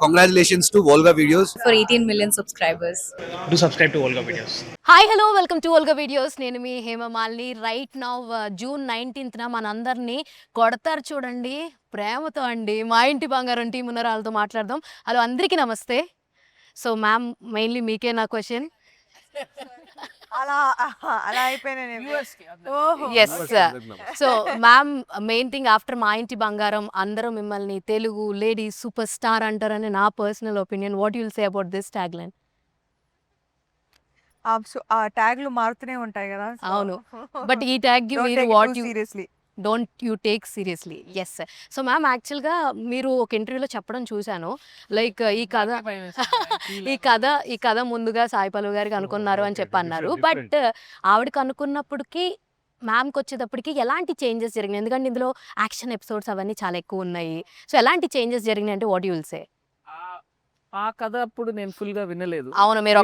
congratulations to Volga Videos. For 18 million subscribers. Do subscribe to Olga Videos. Hi hello welcome to Olga videos. నేను మీ Hemamalini. Right now June 19న మనందరినీ కొడతారు చూడండి ప్రేమతో అండి. మా ఇంటి బంగారం టీం ఉన్నారు, వాళ్ళతో మాట్లాడదాం. హలో అందరికీ నమస్తే. సో మ్యామ్, మెయిన్లీ మీకే నా క్వశ్చన్. అలా yes so ma'am, main thing after మా ఇంటి బంగారం అందరూ మిమ్మల్ని తెలుగు లేడీ సూపర్ స్టార్ అంటారని నా personal opinion. What you'll say about this tag line? ఆ ట్యాగ్లు మారుతూనే ఉంటాయి కదా. అవును, బట్ ఈ ట్యాగ్ మీరు what you seriously don't you take seriously. Yes. So ma'am, యాక్చువల్గా మీరు ఒక ఇంటర్వ్యూలో చెప్పడం చూశాను, లైక్ ఈ కథ ముందుగా సాయి పల్లవి గారికి అనుకున్నారు అని చెప్పి అన్నారు. బట్ ఆవిడకి అనుకున్నప్పటికీ మ్యామ్కి వచ్చేటప్పటికి ఎలాంటి చేంజెస్ జరిగినాయి? ఎందుకంటే ఇందులో యాక్షన్ ఎపిసోడ్స్ అవన్నీ చాలా ఎక్కువ ఉన్నాయి. సో ఎలాంటి చేంజెస్ జరిగినాయి అంటే వాట్ యుల్ సే? ఆ కథ అప్పుడు నేను ఫుల్ గా వినలేదు. అవును, మీరు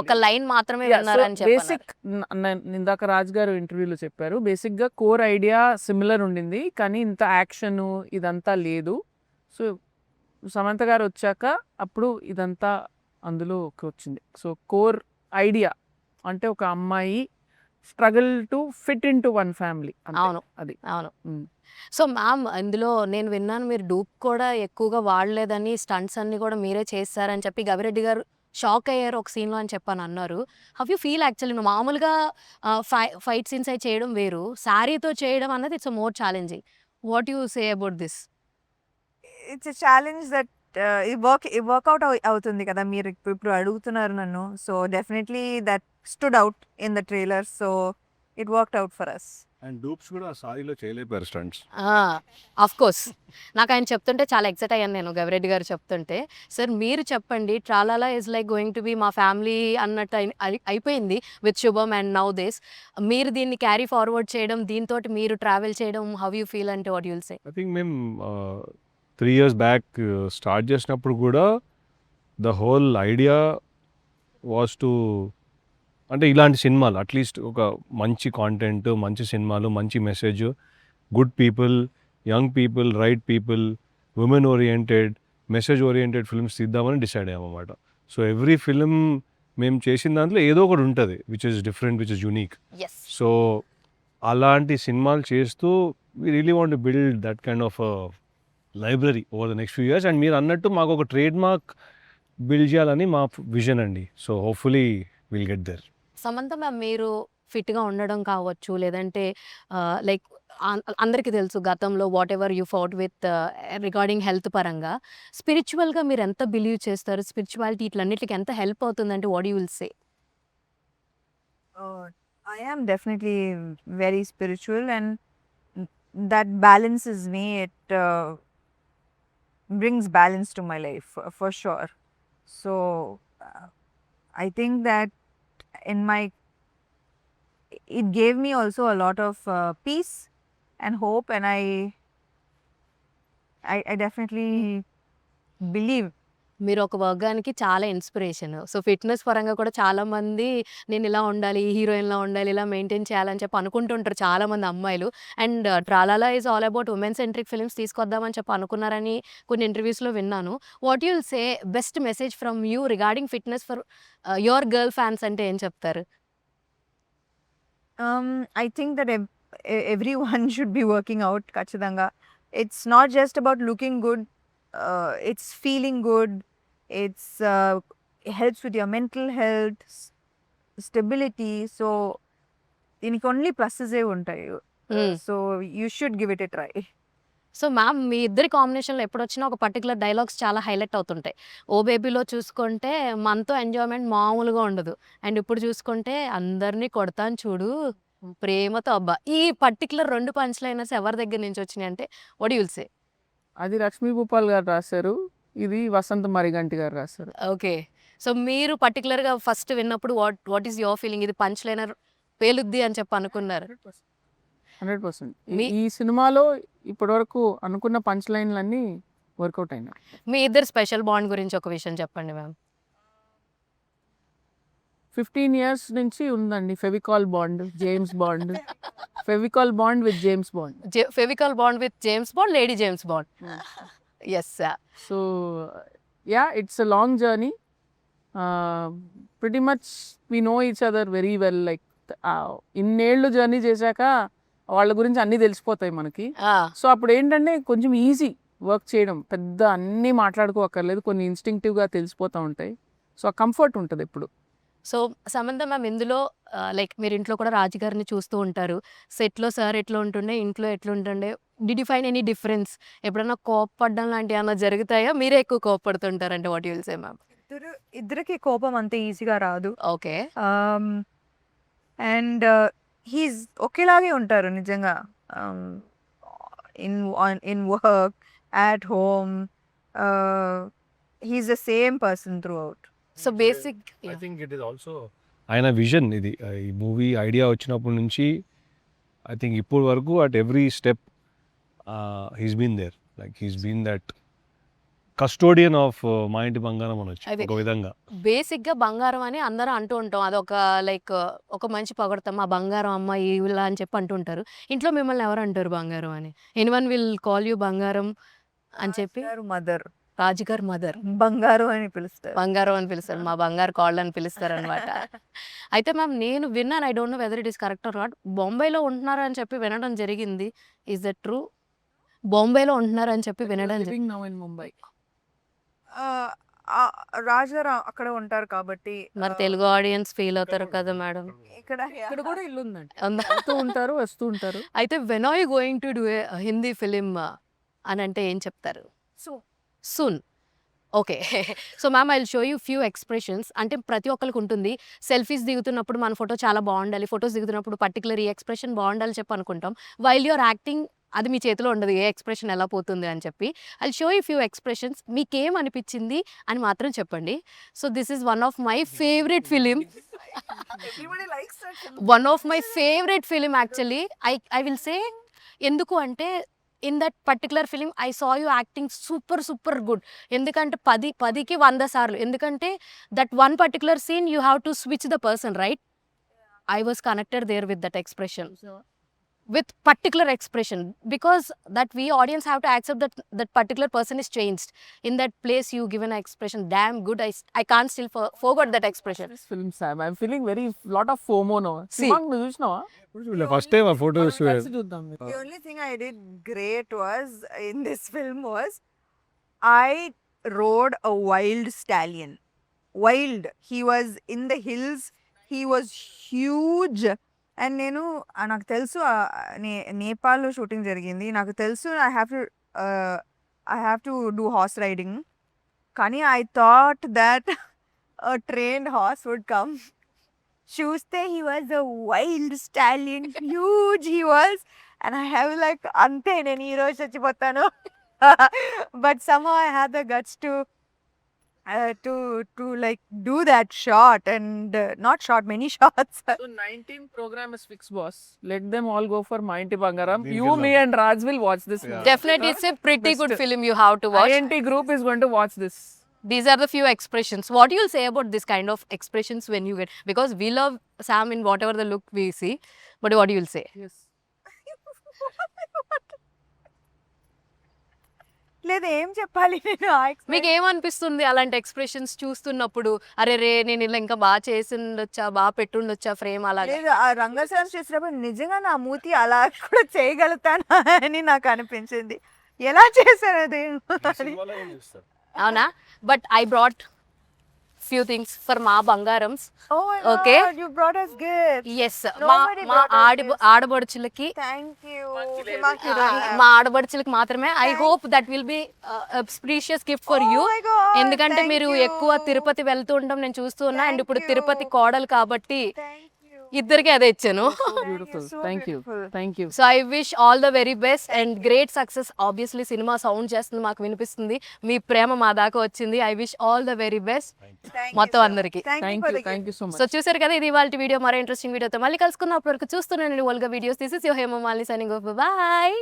ఒక లైన్ మాత్రమే విన్నారని చెప్పారు. బేసిక్ ఇందాక రాజ్ గారు ఇంటర్వ్యూలో చెప్పారు, బేసిక్ గా కోర్ ఐడియా సిమిలర్ ఉండింది, కానీ ఇంత యాక్షన్ ఇదంతా లేదు. సో సమంత గారు వచ్చాక అప్పుడు ఇదంతా అందులోకి వచ్చింది. సో కోర్ ఐడియా అంటే ఒక అమ్మాయి struggle to fit in to one family. అవును, అది అవును. సో మ్యామ్, ఇందులో నేను విన్నాను మీరు డూప్ కూడా ఎక్కువగా వాడలేదని, స్టంట్స్ అన్ని కూడా మీరే చేస్తారని చెప్పి గవిరెడ్డి గారు షాక్ అయ్యారు ఒక సీన్లో అని చెప్పని అన్నారు. How you feel? యాక్చువల్లీ నువ్వు మామూలుగా ఫైట్ సీన్స్ అయి చేయడం వేరు, శారీతో చేయడం అన్నది it's more challenging. What you say about this? It's challenge that work out అవుతుంది కదా. మీరు ఇప్పుడు అడుగుతున్నారు నన్ను. So definitely that stood out in the trailer. So it worked out for us. And dupes కూడా సారీలో చేయలేపారు స్టంట్స్. ఆఫ్ కోర్స్, నాకు ఆయన చెప్తుంటే చాలా ఎక్సైట్ అయ్యాను నేను, గవిరెడ్డి గారు చెప్తుంటే. సార్ మీరు చెప్పండి, tralala is like going to be మా ఫ్యామిలీ అన్నట్టు అయిపోయింది విత్ శుభం అండ్ నౌ దిస్. మీరు దీన్ని క్యారీ ఫార్వర్డ్ చేయడం, దీంతో మీరు ట్రావెల్ చేయడం, హౌ యూ ఫీల్ అంటే what you'll say? I think మేము 3 years బ్యాక్ స్టార్ట్ చేసినప్పుడు కూడా the whole idea was to, అంటే ఇలాంటి సినిమాలు అట్లీస్ట్ ఒక మంచి కాంటెంట్, మంచి సినిమాలు, మంచి message, good people, young people, right people, women oriented, message oriented films తీద్దామని డిసైడ్ అయ్యామన్నమాట. సో ఎవ్రీ ఫిల్మ్ మేము చేసిన దాంట్లో ఏదో ఒకటి ఉంటుంది which is different, which is unique. So అలాంటి సినిమాలు చేస్తూ we really want to build that kind of library over the next few years. And మీరు అన్నట్టు మాకు ఒక ట్రేడ్ మార్క్ బిల్డ్ చేయాలని మా విజన్ అండి. So hopefully will get there. Samantha ma'am, మీరు ఫిట్గా ఉండడం కావచ్చు, లేదంటే లైక్ అందరికీ తెలుసు గతంలో whatever you fought with regarding health పరంగా, స్పిరిచువల్గా మీరు ఎంత బిలీవ్ చేస్తారు? స్పిరిచువాలిటీ ఇట్లన్నిటికి ఎంత హెల్ప్ అవుతుందంటే what you will say? I am definitely very spiritual, and that balances me. It brings balance to my life for sure. So I think that it gave me also a lot of peace and hope, and I definitely believe. మీరు ఒక వర్గానికి చాలా inspiration. So fitness పరంగా కూడా చాలామంది నేను ఇలా ఉండాలి, హీరోయిన్లా ఉండాలి, ఇలా మెయింటైన్ చేయాలని చెప్పి అనుకుంటుంటారు చాలామంది అమ్మాయిలు. And tralala is all about women centric films తీసుకొద్దామని చెప్పి అనుకున్నారని కొన్ని ఇంటర్వ్యూస్లో విన్నాను. What you'll say best message from you regarding fitness for your girl fans అంటే ఏం చెప్తారు? I think that everyone should be working out. Kachidanga. It's not just about looking good. It's feeling good. It helps with your mental health, stability. So, దీనికి only ప్లస్సే ఉంటాయి. So you should give it a try. So ma'am, మీ ఇద్దరి కాంబినేషన్లో ఎప్పుడు వచ్చినా ఒక particular dialogues చాలా హైలైట్ అవుతుంటాయి. ఓ బేబీలో చూసుకుంటే మనతో ఎంజాయ్మెంట్ మామూలుగా ఉండదు, అండ్ ఇప్పుడు చూసుకుంటే అందరినీ కొడతాను చూడు ప్రేమతో అబ్బా. ఈ పర్టికులర్ 2 పంచ్ లైనర్స్ ఎవరి దగ్గర నుంచి వచ్చినాయి అంటే వాట్ యుల్ సే? అది లక్ష్మీ భూపాల్ గారు రాశారు, ఇది వసంత మరిగంటి గారు రాశారు. ఓకే. సో మీరు పర్టికులర్గా ఫస్ట్ విన్నప్పుడు వాట్ ఈస్ యువర్ ఫీలింగ్? ఇది పంచ్ లైనర్ పేలుద్ది అని చెప్పి అనుకున్నారు? 100%. ఈ సినిమాలో ఇప్పటివరకు అనుకున్న పంచ్ లైన్లన్నీ వర్కౌట్ అయినాయి. మీ ఇద్దరు స్పెషల్ బాండ్ గురించి ఒక విషయం చెప్పండి మ్యామ్. 15 years నుంచి ఉందండి Fevicol bond, James Bond. Fevicol bond with James Bond. Fevicol bond with James Bond, lady James Bond. Yes. So yeah, it's a long journey. Pretty much we know each other very well. Like ఇన్నేళ్ళు journey చేశాక వాళ్ళ గురించి అన్నీ తెలిసిపోతాయి మనకి. So అప్పుడు ఏంటంటే కొంచెం ఈజీ వర్క్ చేయడం, పెద్ద అన్నీ మాట్లాడుకోక్కర్లేదు, కొన్ని ఇన్స్టింక్టివ్గా తెలిసిపోతూ ఉంటాయి. సో ఆ కంఫర్ట్ ఉంటుంది ఎప్పుడు. సో సమంత మ్యామ్, ఇందులో లైక్ మీరు ఇంట్లో కూడా రాజుగారిని చూస్తూ ఉంటారు. సెట్లో సార్ ఎట్లా ఉంటుండే, ఇంట్లో ఎట్లా ఉంటుండే, did you find any difference? ఎప్పుడైనా కోప్పడడం లాంటివి ఏమైనా జరుగుతాయా? మీరే ఎక్కువ కోప్పడుతుంటారంటే what you will say ma'am? ఇద్దరికి కోపం అంత ఈజీగా రాదు. ఓకే. అండ్ హీస్ ఒకేలాగే ఉంటారు నిజంగా. In work, at home, he's the same person throughout. So basic I think it is also ఆయన విజన్ ఇది. ఈ మూవీ ఐడియా వచ్చినప్పటి నుంచి ఐ థింక్ ఇప్పుడు వరకు at every step he's been there. Like he's been that custodian of మా ఇంటి బంగారం అనొచ్చు అదే. ఒక విధంగా. బేసిక్గా బంగారం అని అందరూ అంటూ ఉంటాం. అదొక లైక్ ఒక మంచి పొగడతాం, మా బంగారం అమ్మ ఇలా అని చెప్పి అంటుంటారు. ఇంట్లో మిమ్మల్ని ఎవరు అంటారు బంగారం అని? ఎనీవన్ విల్ కాల్ యూ బంగారం అని చెప్పి? మదర్, రాజుగారు మదర్ బంగారు అని పిలుస్తారు. బంగారం అని పిలుస్తారు, మా బంగారు కాళ్ళు అని పిలుస్తారు అనమాట. అయితే మ్యామ్, నేను విన్నాను, I don't know whether it is correct or not, బొంబాయిలో ఉంటున్నారు అని చెప్పి వినడం జరిగింది. Is that true? బొంబాయిలో ఉంటున్నారు అని చెప్పి వినడం జరిగింది. Now in Mumbai. రాజుగారు అక్కడ ఉంటారు కాబట్టి మరి తెలుగు ఆడియన్స్ ఫీల్ అవుతారు కదా మేడం. ఇక్కడ ఇక్కడ కూడా ఇల్లు ఉందండి, ఉందా? వస్తూ ఉంటారు వస్తూ ఉంటారు. అయితే when are you going to do a Hindi film అని అంటే ఏం చెప్తారు? Soon. Okay. So ma'am, I will show you few expressions. అంటే ప్రతి ఒక్కరికి ఉంటుంది, సెల్ఫీస్ దిగుతున్నప్పుడు మన ఫోటో చాలా బాగుండాలి, ఫొటోస్ దిగుతున్నప్పుడు పర్టికులర్ ఈ ఎక్స్ప్రెషన్ బాగుండాలి చెప్పి అనుకుంటాం. వైల్ యూఆర్ యాక్టింగ్ అది మీ చేతిలో ఉండదు, ఏ ఎక్స్ప్రెషన్ ఎలా పోతుంది అని చెప్పి. I will show you few expressions. మీకేం అనిపించింది అని మాత్రం చెప్పండి. So this is one of my favourite film. One of my favourite film actually. I will say ఎందుకు అంటే, in that particular film I saw you acting super super good. ఎందుకంటే 10కి 100 సార్లు. ఎందుకంటే that one particular scene you have to switch the person, right? I was connected there with that expression, with particular expression, because that we audience have to accept that that particular person is changed. In that place you given an expression damn good. I can't still forgot that expression. This film, Sam, I'm feeling very lot of FOMO now. See. Simang, నువ్వు చూసినావా? First time ఆ photos కలిసి చూద్దాం. The only thing I did great was in this film was I rode a wild stallion. Wild. He was in the hills. He was huge. And నేను నాకు తెలుసు నేపాల్లో shooting జరిగింది, నాకు తెలుసు I have to do horse riding. కానీ I thought that trained horse would come. చూస్తే he was a wild stallion, huge he was. And I have like అంతే, నేను ఈరోజు చచ్చిపోతాను. But somehow I had the guts to like do that shot, and not shot, many shots. So 19 program is fixed, boss. Let them all go for మా ఇంటి బంగారం. We'll You, get me love. and Raj will watch this. Yeah. Definitely it's a pretty good Best. film you have to watch. INT group is going to watch this. These are the few expressions. What you'll say about this kind of expressions when you get, because we love Sam in whatever the look we see, but what you'll say? Yes. లేదా ఏం చెప్పాలి నేను? మీకు ఏమనిపిస్తుంది అలాంటి expressions చూస్తున్నప్పుడు? అరే రే, నేను ఇలా ఇంకా బాగా చేసిండొచ్చా, బాగా పెట్టుండొచ్చా ఫ్రేమ్ అలాగే? లేదు, ఆ రంగస్థలం చేసినప్పుడు నిజంగా నా మూతి అలా కూడా చేయగలుగుతానా అని నాకు అనిపించింది. ఎలా చేశారు అది? అవునా? But I brought few things for మా బంగారమ్స్. Oh my Okay. God, you brought us gifts. Yes, Nobody మా brought us gifts. ఆడబడుచులకి, Thank you. Himanshu, మా ఆడబడుచులకి మాత్రమే. I hope that will be precious gift for you. Oh my God, ఎందుకంటే thank మీరు you. ఎక్కువ తిరుపతి వెళ్తూ ఉంటాం నేను చూస్తూ ఉన్నా, అండ్ Thank ఇప్పుడు you. తిరుపతి కోడలు కాబట్టి Thank you. ఇద్దరికి అదే ఇచ్చాను. Beautiful. so Thank you. beautiful. Thank you. So I wish all the very best and great success. Obviously cinema sound చేస్తుంది, మాకు వినిపిస్తుంది, మీ ప్రేమ మా దాకా వచ్చింది. I wish all the very best Thank you, మొత్తం sir. అందరికి. Thank you Thank for you. the gift. Thank you so much. So చూసారు కదా, ఇది ఇవాళ వీడియో. మరో ఇంట్రెస్టింగ్ వీడియోతో మళ్ళీ కలుసుకున్న అప్పటి వరకు చూస్తున్నాను Olga videos. This is your Hemamalini signing off. Bye.